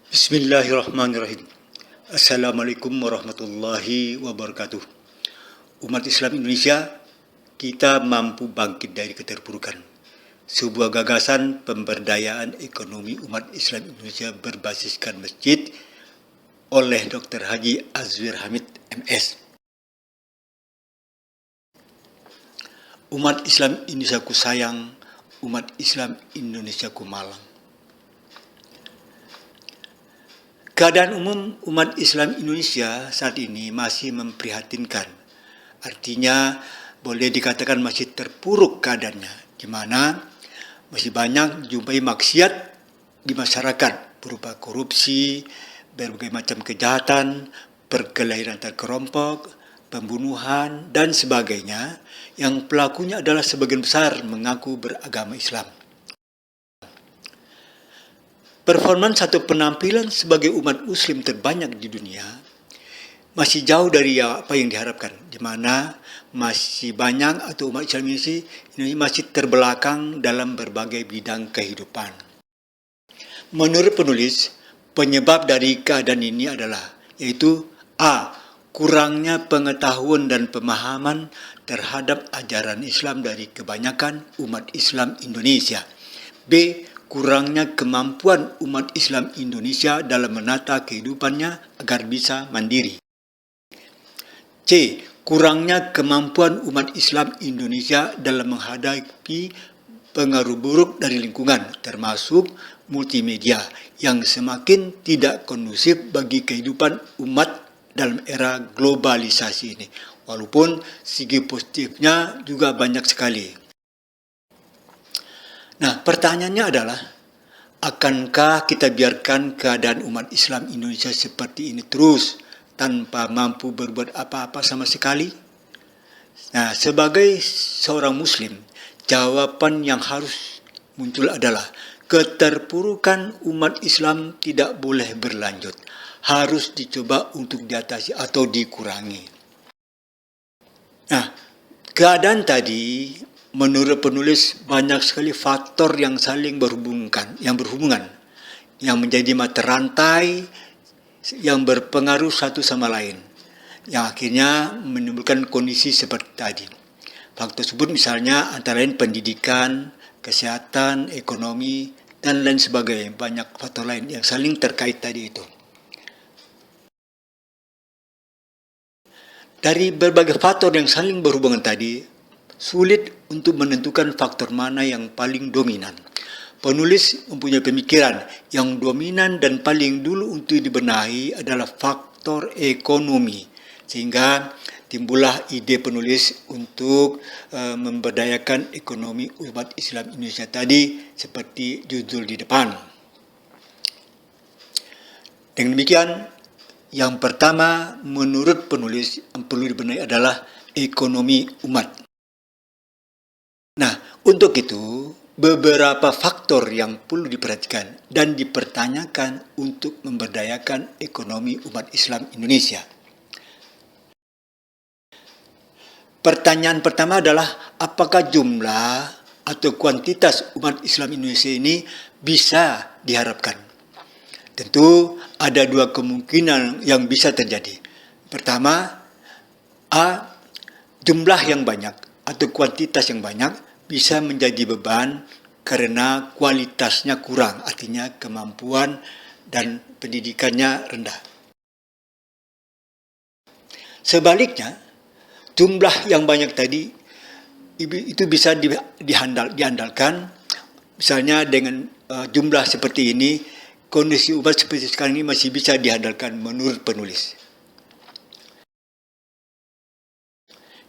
Bismillahirrahmanirrahim. Assalamualaikum warahmatullahi wabarakatuh. Umat Islam Indonesia, kita mampu bangkit dari keterpurukan. Sebuah gagasan pemberdayaan ekonomi umat Islam Indonesia berbasiskan masjid oleh Dr. Haji Azwir Hamid MS. Umat Islam Indonesia ku sayang, umat Islam Indonesia ku malang. Keadaan umum umat Islam Indonesia saat ini masih memprihatinkan. Artinya boleh dikatakan masih terpuruk keadaannya, di mana masih banyak jumpai maksiat di masyarakat berupa korupsi, berbagai macam kejahatan, perkelahian antar kelompok, pembunuhan, dan sebagainya, yang pelakunya adalah sebagian besar mengaku beragama Islam. Performance atau penampilan sebagai umat muslim terbanyak di dunia masih jauh dari apa yang diharapkan, di mana masih banyak atau umat Islam ini masih terbelakang dalam berbagai bidang kehidupan. Menurut penulis, penyebab dari keadaan ini adalah yaitu A. Kurangnya pengetahuan dan pemahaman terhadap ajaran Islam dari kebanyakan umat Islam Indonesia. B. Kurangnya kemampuan umat Islam Indonesia dalam menata kehidupannya agar bisa mandiri. C. Kurangnya kemampuan umat Islam Indonesia dalam menghadapi pengaruh buruk dari lingkungan, termasuk multimedia, yang semakin tidak kondusif bagi kehidupan umat dalam era globalisasi ini. Walaupun segi positifnya juga banyak sekali. Nah, pertanyaannya adalah, akankah kita biarkan keadaan umat Islam Indonesia seperti ini terus tanpa mampu berbuat apa-apa sama sekali? Nah, sebagai seorang muslim, jawaban yang harus muncul adalah keterpurukan umat Islam tidak boleh berlanjut. Harus dicoba untuk diatasi atau dikurangi. Nah, keadaan tadi menurut penulis banyak sekali faktor yang saling berhubungan, yang menjadi mata rantai yang berpengaruh satu sama lain, yang akhirnya menimbulkan kondisi seperti tadi. Faktor tersebut misalnya antara lain pendidikan, kesehatan, ekonomi, dan lain sebagainya. Banyak faktor lain yang saling terkait tadi itu. Dari berbagai faktor yang saling berhubungan tadi, sulit untuk menentukan faktor mana yang paling dominan. Penulis mempunyai pemikiran yang dominan dan paling dulu untuk dibenahi adalah faktor ekonomi. Sehingga timbullah ide penulis untuk memberdayakan ekonomi umat Islam Indonesia tadi seperti judul di depan. Dengan demikian, yang pertama menurut penulis yang perlu dibenahi adalah ekonomi umat. Nah, untuk itu, beberapa faktor yang perlu diperhatikan dan dipertanyakan untuk memberdayakan ekonomi umat Islam Indonesia. Pertanyaan pertama adalah, apakah jumlah atau kuantitas umat Islam Indonesia ini bisa diharapkan? Tentu ada dua kemungkinan yang bisa terjadi. Pertama, A. Jumlah yang banyak atau kuantitas yang banyak bisa menjadi beban karena kualitasnya kurang, artinya kemampuan dan pendidikannya rendah. Sebaliknya, jumlah yang banyak tadi itu bisa diandalkan, misalnya dengan jumlah seperti ini, kondisi umat seperti sekarang ini masih bisa diandalkan menurut penulis.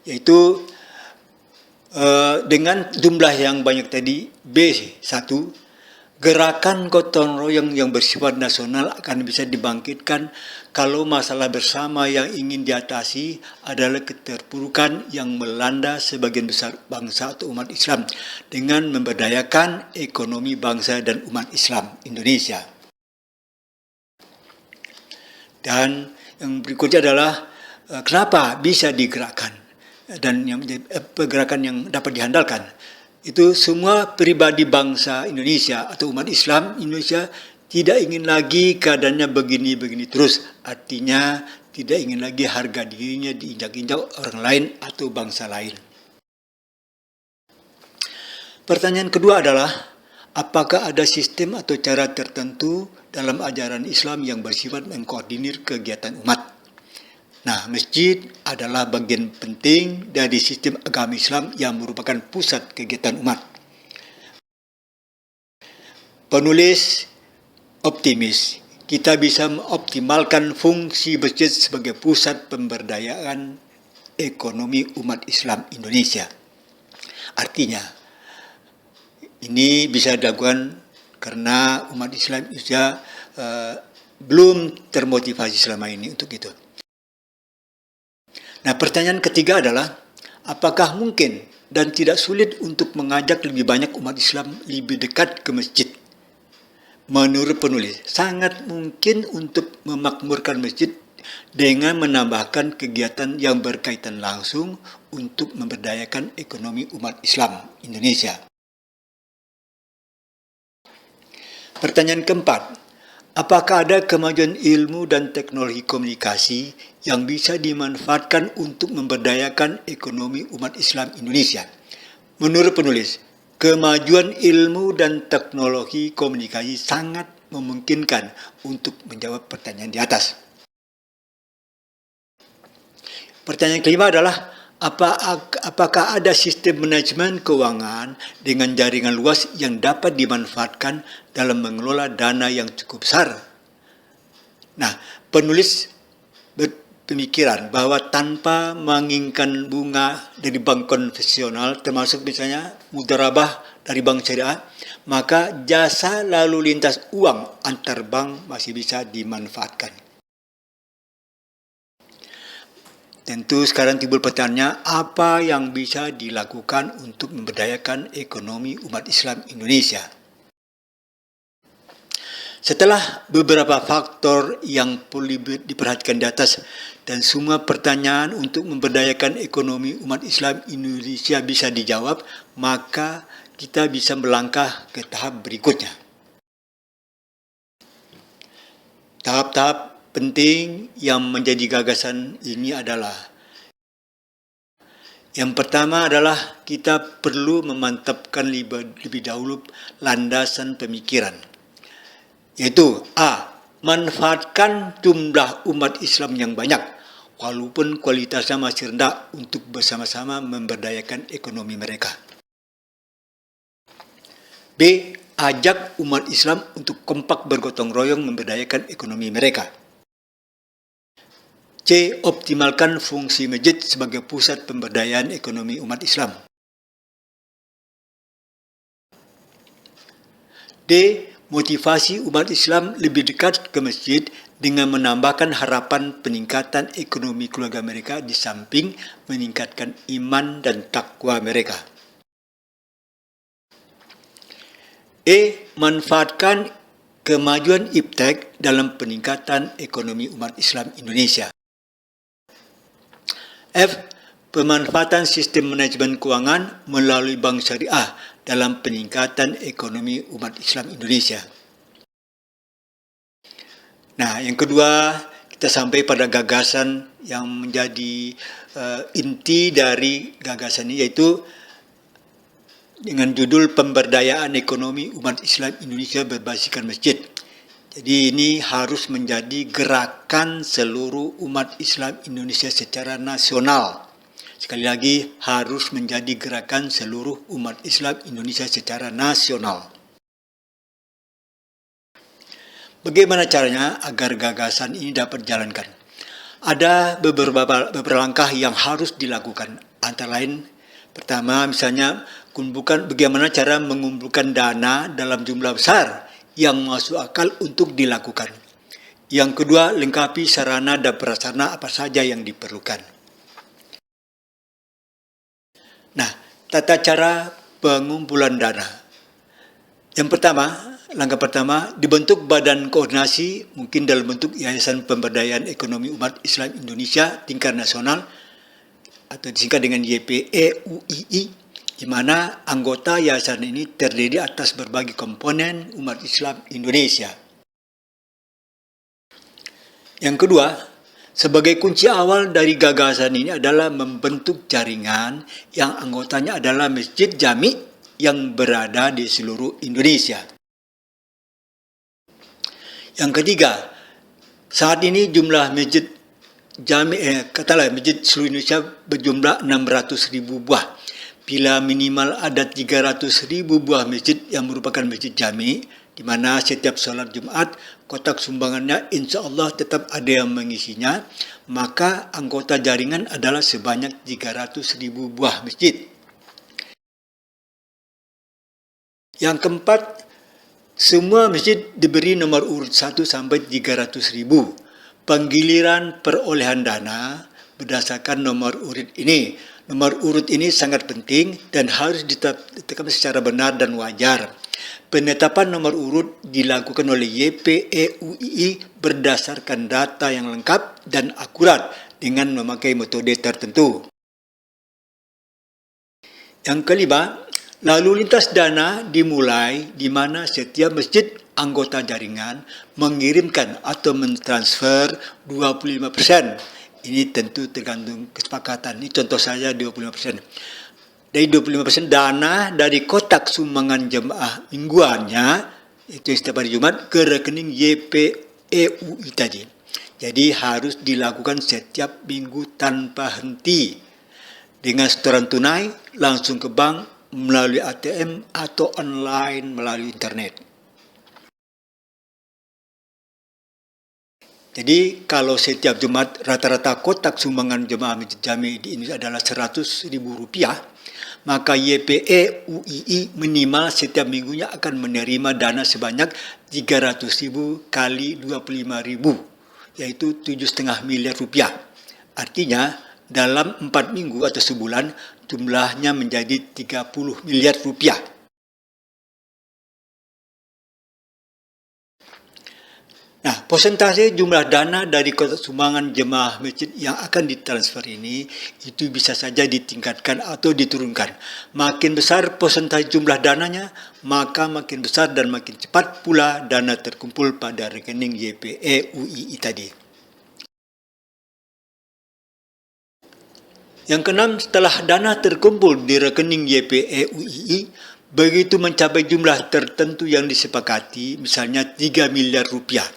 Yaitu dengan jumlah yang banyak tadi, B1, gerakan gotong royong yang bersifat nasional akan bisa dibangkitkan kalau masalah bersama yang ingin diatasi adalah keterpurukan yang melanda sebagian besar bangsa atau umat Islam dengan memberdayakan ekonomi bangsa dan umat Islam Indonesia. Dan yang berikutnya adalah kenapa bisa digerakkan? Dan yang pergerakan yang dapat dihandalkan itu semua pribadi bangsa Indonesia atau umat Islam Indonesia tidak ingin lagi keadaannya begini-begini terus. Artinya tidak ingin lagi harga dirinya diinjak-injak orang lain atau bangsa lain. Pertanyaan kedua adalah, apakah ada sistem atau cara tertentu dalam ajaran Islam yang bersifat mengkoordinir kegiatan umat? Nah, masjid adalah bagian penting dari sistem agama Islam yang merupakan pusat kegiatan umat. Penulis optimis, kita bisa mengoptimalkan fungsi masjid sebagai pusat pemberdayaan ekonomi umat Islam Indonesia. Artinya, ini bisa dilakukan karena umat Islam Indonesia belum termotivasi selama ini untuk itu. Nah, pertanyaan ketiga adalah, apakah mungkin dan tidak sulit untuk mengajak lebih banyak umat Islam lebih dekat ke masjid? Menurut penulis, sangat mungkin untuk memakmurkan masjid dengan menambahkan kegiatan yang berkaitan langsung untuk memberdayakan ekonomi umat Islam Indonesia. Pertanyaan keempat, apakah ada kemajuan ilmu dan teknologi komunikasi yang bisa dimanfaatkan untuk memberdayakan ekonomi umat Islam Indonesia? Menurut penulis, kemajuan ilmu dan teknologi komunikasi sangat memungkinkan untuk menjawab pertanyaan di atas. Pertanyaan kelima adalah, apakah ada sistem manajemen keuangan dengan jaringan luas yang dapat dimanfaatkan dalam mengelola dana yang cukup besar? Nah, penulis berpemikiran bahwa tanpa menginginkan bunga dari bank konvensional, termasuk misalnya mudharabah dari bank syariah, maka jasa lalu lintas uang antar bank masih bisa dimanfaatkan. Tentu sekarang timbul pertanyaan, apa yang bisa dilakukan untuk memberdayakan ekonomi umat Islam Indonesia? Setelah beberapa faktor yang perlu diperhatikan di atas dan semua pertanyaan untuk memberdayakan ekonomi umat Islam Indonesia bisa dijawab, maka kita bisa melangkah ke tahap berikutnya. Tahap-tahap penting yang menjadi gagasan ini adalah, yang pertama adalah kita perlu memantapkan lebih dahulu landasan pemikiran, yaitu A. Manfaatkan jumlah umat Islam yang banyak, walaupun kualitasnya masih rendah, untuk bersama-sama memberdayakan ekonomi mereka. B. Ajak umat Islam untuk kompak bergotong royong memberdayakan ekonomi mereka. C. Optimalkan fungsi masjid sebagai pusat pemberdayaan ekonomi umat Islam. D. Motivasi umat Islam lebih dekat ke masjid dengan menambahkan harapan peningkatan ekonomi keluarga mereka di samping meningkatkan iman dan takwa mereka. E. Manfaatkan kemajuan iptek dalam peningkatan ekonomi umat Islam Indonesia. F. Pemanfaatan sistem manajemen keuangan melalui bank syariah dalam peningkatan ekonomi umat Islam Indonesia. Nah, yang kedua, kita sampai pada gagasan yang menjadi inti dari gagasan ini, yaitu dengan judul Pemberdayaan Ekonomi Umat Islam Indonesia Berbasiskan Masjid. Jadi ini harus menjadi gerakan seluruh umat Islam Indonesia secara nasional. Sekali lagi, harus menjadi gerakan seluruh umat Islam Indonesia secara nasional. Bagaimana caranya agar gagasan ini dapat dijalankan? Ada beberapa langkah yang harus dilakukan. Antara lain, pertama misalnya, bagaimana cara mengumpulkan dana dalam jumlah besar yang masuk akal untuk dilakukan. Yang kedua, lengkapi sarana dan prasarana apa saja yang diperlukan. Nah, tata cara pengumpulan dana. Yang pertama, langkah pertama, dibentuk badan koordinasi, mungkin dalam bentuk Yayasan Pemberdayaan Ekonomi Umat Islam Indonesia tingkat nasional, atau disingkat dengan YPEUII, di mana anggota yayasan ini terdiri atas berbagai komponen umat Islam Indonesia. Yang kedua, sebagai kunci awal dari gagasan ini adalah membentuk jaringan yang anggotanya adalah masjid jami yang berada di seluruh Indonesia. Yang ketiga, saat ini jumlah masjid masjid seluruh Indonesia berjumlah 600.000 buah. Bila minimal ada 300.000 buah masjid yang merupakan masjid jami, di mana setiap sholat Jumat kotak sumbangannya insya Allah tetap ada yang mengisinya, maka anggota jaringan adalah sebanyak 300.000 buah masjid. Yang keempat, semua masjid diberi nomor urut 1 sampai 300.000. Penggiliran perolehan dana berdasarkan nomor urut ini. Nomor urut ini sangat penting dan harus ditetapkan secara benar dan wajar. Penetapan nomor urut dilakukan oleh YPEUII berdasarkan data yang lengkap dan akurat dengan memakai metode tertentu. Yang kelima, lalu lintas dana dimulai di mana setiap masjid anggota jaringan mengirimkan atau mentransfer 25%. Ini tentu tergantung kesepakatan. Ini contoh saja 25%. Dari 25% dana dari kotak sumbangan jemaah mingguannya, itu setiap hari Jumat, ke rekening YPEUI tadi. Jadi harus dilakukan setiap minggu tanpa henti. Dengan setoran tunai, langsung ke bank, melalui ATM, atau online melalui internet. Jadi kalau setiap Jumat rata-rata kotak sumbangan jemaah masjid jami di Indonesia adalah Rp100.000, maka YPEUII minimal setiap minggunya akan menerima dana sebanyak 300.000 kali 25.000, yaitu 7,5 miliar rupiah. Artinya dalam 4 minggu atau sebulan jumlahnya menjadi 30 miliar rupiah. Nah, persentase jumlah dana dari kotak sumbangan jemaah masjid yang akan ditransfer ini itu bisa saja ditingkatkan atau diturunkan. Makin besar persentase jumlah dananya, maka makin besar dan makin cepat pula dana terkumpul pada rekening YPEUII tadi. Yang keenam, setelah dana terkumpul di rekening YPEUII, begitu mencapai jumlah tertentu yang disepakati, misalnya 3 miliar rupiah,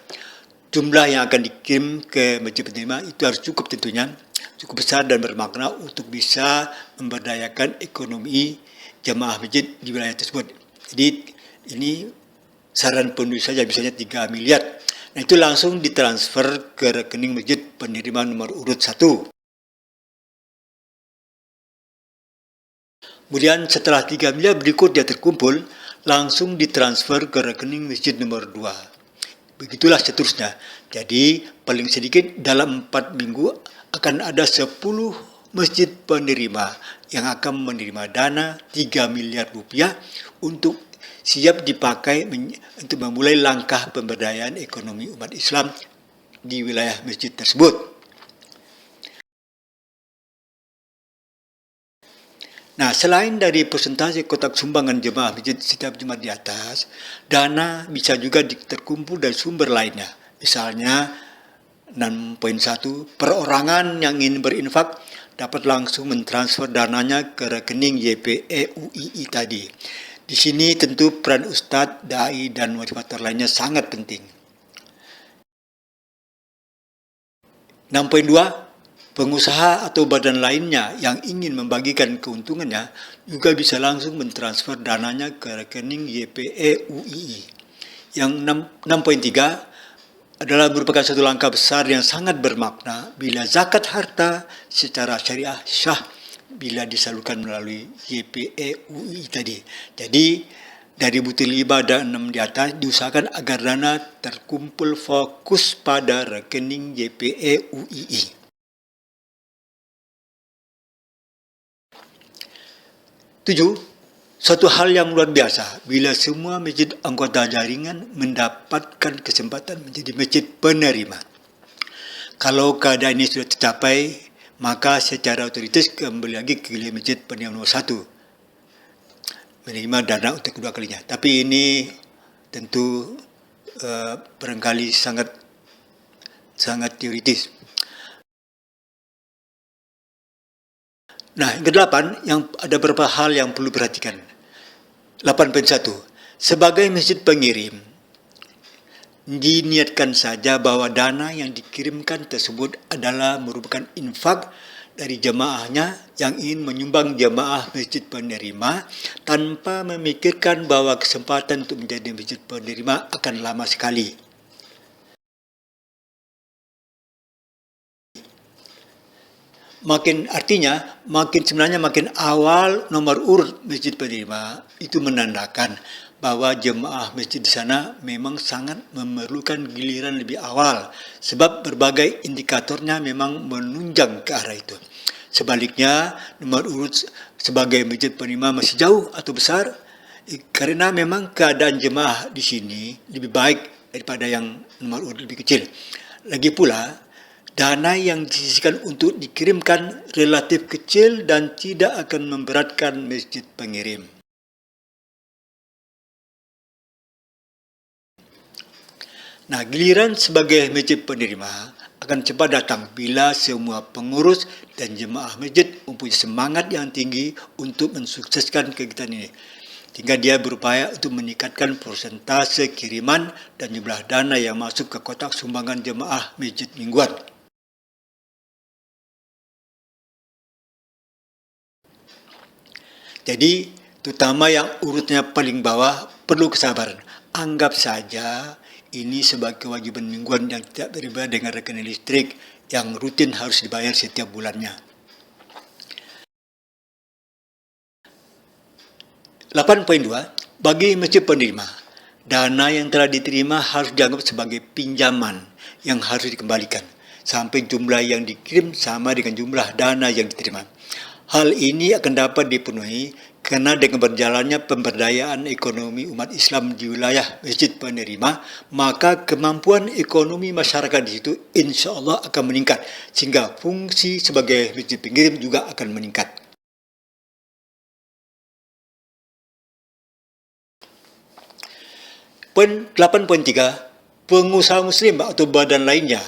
jumlah yang akan dikirim ke masjid penerima itu harus cukup tentunya, cukup besar dan bermakna untuk bisa memberdayakan ekonomi jemaah masjid di wilayah tersebut. Jadi ini saran penulis saja, misalnya 3 miliar. Nah, itu langsung ditransfer ke rekening masjid penerima nomor urut 1. Kemudian setelah 3 miliar berikutnya terkumpul, langsung ditransfer ke rekening masjid nomor 2. Begitulah seterusnya. Jadi paling sedikit dalam 4 minggu akan ada 10 masjid penerima yang akan menerima dana 3 miliar rupiah untuk siap dipakai untuk memulai langkah pemberdayaan ekonomi umat Islam di wilayah masjid tersebut. Nah, selain dari persentase kotak sumbangan jemaah masjid setiap Jumat di atas, dana bisa juga terkumpul dari sumber lainnya. Misalnya 6.1, perorangan yang ingin berinfak dapat langsung mentransfer dananya ke rekening YPEUII tadi. Di sini tentu peran ustadz, dai, dan motivator lainnya sangat penting. 6.2, pengusaha atau badan lainnya yang ingin membagikan keuntungannya juga bisa langsung mentransfer dananya ke rekening YPEUII. Yang 6.3 adalah merupakan satu langkah besar yang sangat bermakna bila zakat harta secara syariah syah bila disalurkan melalui YPEUII tadi. Jadi dari butir 5 dan 6 di atas diusahakan agar dana terkumpul fokus pada rekening YPEUII. 7. Suatu hal yang luar biasa bila semua masjid anggota jaringan mendapatkan kesempatan menjadi masjid penerima. Kalau keadaan ini sudah tercapai, maka secara otoritas kembali lagi ke masjid penerima nomor 1, menerima dana untuk kedua kalinya. Tapi ini tentu barangkali sangat sangat teoritis. Nah, yang kedelapan, yang ada beberapa hal yang perlu perhatikan. 8.1. Sebagai masjid pengirim, diniatkan saja bahwa dana yang dikirimkan tersebut adalah merupakan infak dari jemaahnya yang ingin menyumbang jemaah masjid penerima tanpa memikirkan bahwa kesempatan untuk menjadi masjid penerima akan lama sekali. Sebenarnya makin awal nomor urut masjid penerima itu menandakan bahwa jemaah masjid di sana memang sangat memerlukan giliran lebih awal sebab berbagai indikatornya memang menunjang ke arah itu. Sebaliknya, nomor urut sebagai masjid penerima masih jauh atau besar karena memang keadaan jemaah di sini lebih baik daripada yang nomor urut lebih kecil. Lagi pula, dana yang disisihkan untuk dikirimkan relatif kecil dan tidak akan memberatkan masjid pengirim. Nah, giliran sebagai masjid penerima akan cepat datang bila semua pengurus dan jemaah masjid mempunyai semangat yang tinggi untuk mensukseskan kegiatan ini. Hingga dia berupaya untuk meningkatkan persentase kiriman dan jumlah dana yang masuk ke kotak sumbangan jemaah masjid mingguan. Jadi, terutama yang urutnya paling bawah perlu kesabaran. Anggap saja ini sebagai kewajiban mingguan yang tidak berbeda dengan rekening listrik yang rutin harus dibayar setiap bulannya. 8.2. Bagi masjid penerima, dana yang telah diterima harus dianggap sebagai pinjaman yang harus dikembalikan sampai jumlah yang dikirim sama dengan jumlah dana yang diterima. Hal ini akan dapat dipenuhi karena dengan berjalannya pemberdayaan ekonomi umat Islam di wilayah masjid penerima, maka kemampuan ekonomi masyarakat di situ insya Allah akan meningkat, sehingga fungsi sebagai masjid pengirim juga akan meningkat. Poin 8.3, pengusaha muslim atau badan lainnya,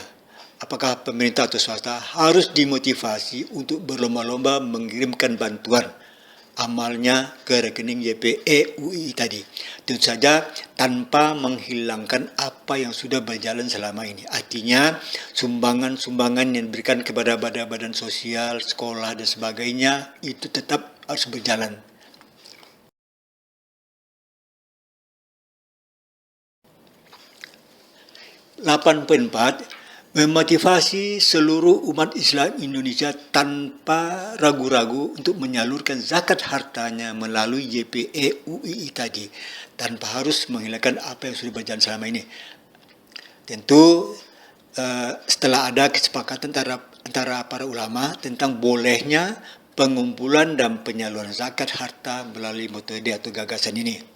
apakah pemerintah atau swasta, harus dimotivasi untuk berlomba-lomba mengirimkan bantuan amalnya ke rekening YPE UI tadi. Tentu saja tanpa menghilangkan apa yang sudah berjalan selama ini. Artinya sumbangan-sumbangan yang diberikan kepada badan-badan sosial, sekolah dan sebagainya itu tetap harus berjalan. Memotivasi seluruh umat Islam Indonesia tanpa ragu-ragu untuk menyalurkan zakat hartanya melalui YPE UII tadi, tanpa harus menghilangkan apa yang sudah berjalan selama ini. Tentu setelah ada kesepakatan antara para ulama tentang bolehnya pengumpulan dan penyaluran zakat harta melalui metode atau gagasan ini.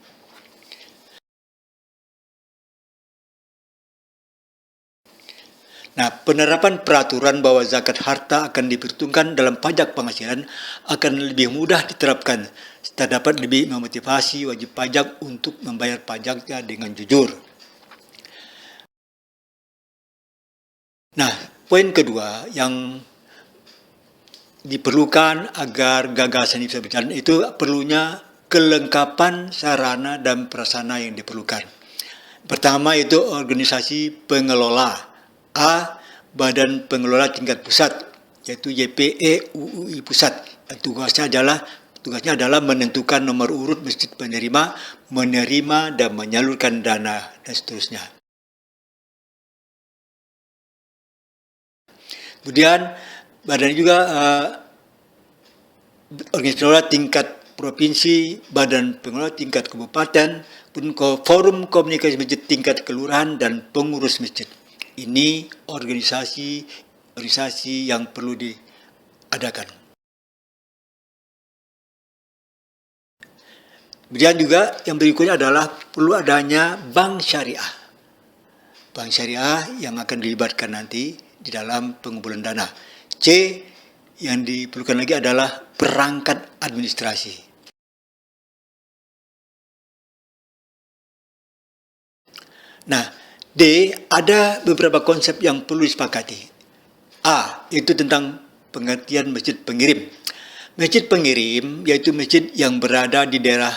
Nah, penerapan peraturan bahwa zakat harta akan diperhitungkan dalam pajak penghasilan akan lebih mudah diterapkan, serta dapat lebih memotivasi wajib pajak untuk membayar pajaknya dengan jujur. Nah, poin kedua yang diperlukan agar gagasan ini bisa berjalan itu perlunya kelengkapan sarana dan prasarana yang diperlukan. Pertama itu organisasi pengelola. A. Badan pengelola tingkat pusat, yaitu YPE UUI pusat. Tugasnya adalah menentukan nomor urut masjid penerima, menerima dan menyalurkan dana, dan seterusnya. Kemudian, badan juga organisasi pengelola tingkat provinsi, badan pengelola tingkat kabupaten, forum komunikasi masjid tingkat kelurahan, dan pengurus masjid. Ini organisasi yang perlu diadakan. Kemudian juga yang berikutnya adalah perlu adanya bank syariah. Bank syariah yang akan dilibatkan nanti di dalam pengumpulan dana. C, yang diperlukan lagi adalah perangkat administrasi. Nah, D, ada beberapa konsep yang perlu disepakati. A, itu tentang pengertian masjid pengirim. Masjid pengirim yaitu masjid yang berada di daerah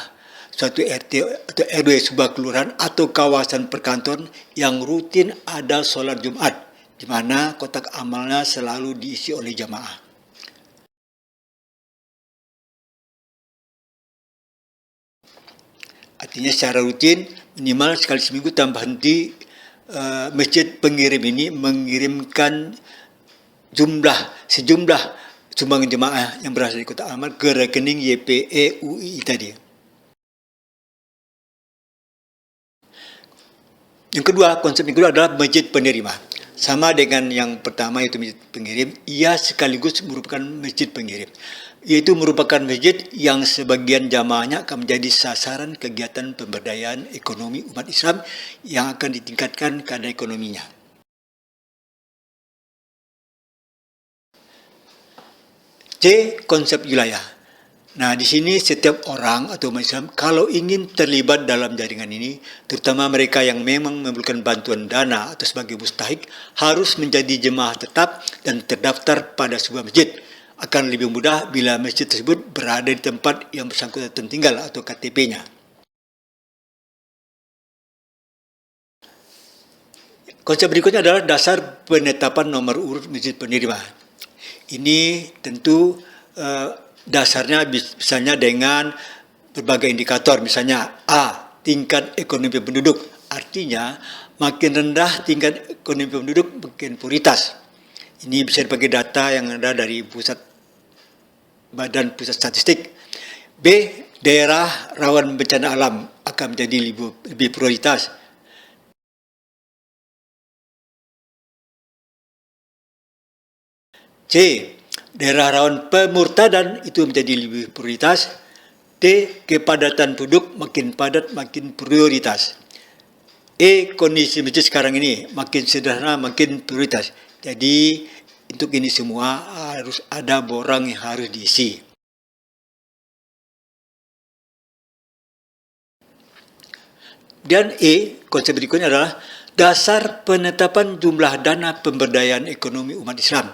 suatu RT atau RW sebuah kelurahan atau kawasan perkantoran yang rutin ada sholat Jumat, di mana kotak amalnya selalu diisi oleh jamaah. Artinya secara rutin minimal sekali seminggu tanpa henti masjid pengirim ini mengirimkan sejumlah sumbangan jemaah yang berasal dari kotak amal ke rekening YPE UI tadi. Yang kedua, konsep yang kedua adalah masjid penerima. Sama dengan yang pertama yaitu masjid pengirim, ia sekaligus merupakan masjid pengirim. Yaitu merupakan masjid yang sebagian jamaahnya akan menjadi sasaran kegiatan pemberdayaan ekonomi umat Islam yang akan ditingkatkan kadar ekonominya. C. Konsep wilayah. Nah, di sini setiap orang atau umat Islam kalau ingin terlibat dalam jaringan ini, terutama mereka yang memang memerlukan bantuan dana atau sebagai mustahik, harus menjadi jemaah tetap dan terdaftar pada sebuah masjid. Akan lebih mudah bila masjid tersebut berada di tempat yang bersangkutan tertinggal atau KTP-nya. Konsep berikutnya adalah dasar penetapan nomor urut masjid penerima. Ini tentu dasarnya misalnya dengan berbagai indikator, misalnya A, tingkat ekonomi penduduk. Artinya makin rendah tingkat ekonomi penduduk makin prioritas. Ini bisa dipakai data yang ada dari Badan Pusat Statistik. B, daerah rawan bencana alam akan menjadi lebih prioritas. C, daerah rawan pemurtadan itu menjadi lebih prioritas. D, kepadatan penduduk makin padat makin prioritas. E, kondisi masjid sekarang ini makin sederhana makin prioritas. Jadi untuk ini semua harus ada borang yang harus diisi. Dan E, konsep berikutnya adalah dasar penetapan jumlah dana pemberdayaan ekonomi umat Islam.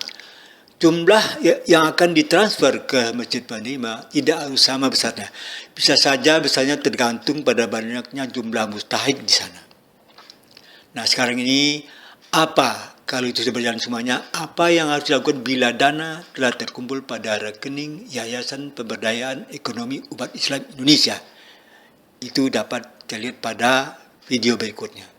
Jumlah yang akan ditransfer ke masjid penerima tidak harus sama besarnya. Bisa saja besarnya tergantung pada banyaknya jumlah mustahik di sana. Nah, sekarang ini apa kalau itu sudah berjalan semuanya? Apa yang harus dilakukan bila dana telah terkumpul pada rekening Yayasan Pemberdayaan Ekonomi Umat Islam Indonesia? Itu dapat dilihat pada video berikutnya.